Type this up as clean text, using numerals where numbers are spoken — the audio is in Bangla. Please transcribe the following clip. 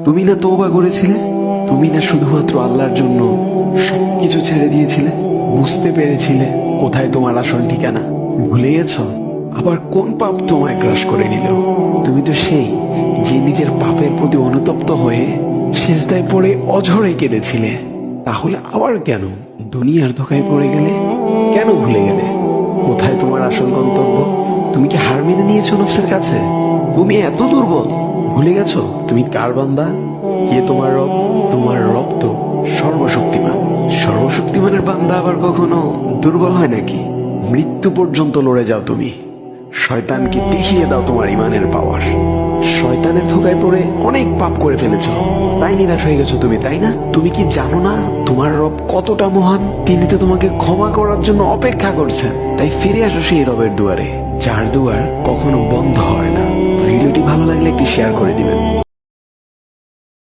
তুমি না তওবা করেছিলে? তুমি না শুধুমাত্র আল্লাহর জন্য সবকিছু ছেড়ে দিয়েছিলে? বুঝতে পেরেছিলে কোথায় তোমার আসল ঠিকানা? ভুলে গেছ? আবার কোন পাপ তোমায় গ্রাস করে নিল? তুমি তো সেই যে নিজের পাপের প্রতি অনুতপ্ত হয়ে সিজদায় পড়ে অঝরে কেঁদেছিলে। তাহলে আবার কেন দুনিয়ার ধোকায় পড়ে গেলে? কেন ভুলে গেলে কোথায় তোমার আসল গন্তব্য? তুমি কি হার মেনে নিয়েছো নফসের কাছে? তুমি এত দুর্বল? ভুলে গেছো তুমি কার বান্দা? কে তোমার রব? তোমার রব তো সর্বশক্তিমান। সর্বশক্তিমানের বান্দা আবার কখনো দুর্বল হয় নাকি? মৃত্যু পর্যন্ত লড়ে যাও তুমি। শয়তানকে দেখিয়ে দাও তোমার ইমানের পাওয়ার। শয়তানের ধোকায় পড়ে অনেক পাপ করে ফেলেছ, তাই নিরাশ হয়ে গেছো তুমি, তাই না? তুমি কি জানো না তোমার রব কতটা মহান? তিনি তো তোমাকে ক্ষমা করার জন্য অপেক্ষা করছেন। তাই ফিরে আসো সেই রবের দুয়ারে, যার দুয়ার কখনো বন্ধ হয় না। ভিডিওটি ভালো লাগলে একটি শেয়ার করে দিবেন।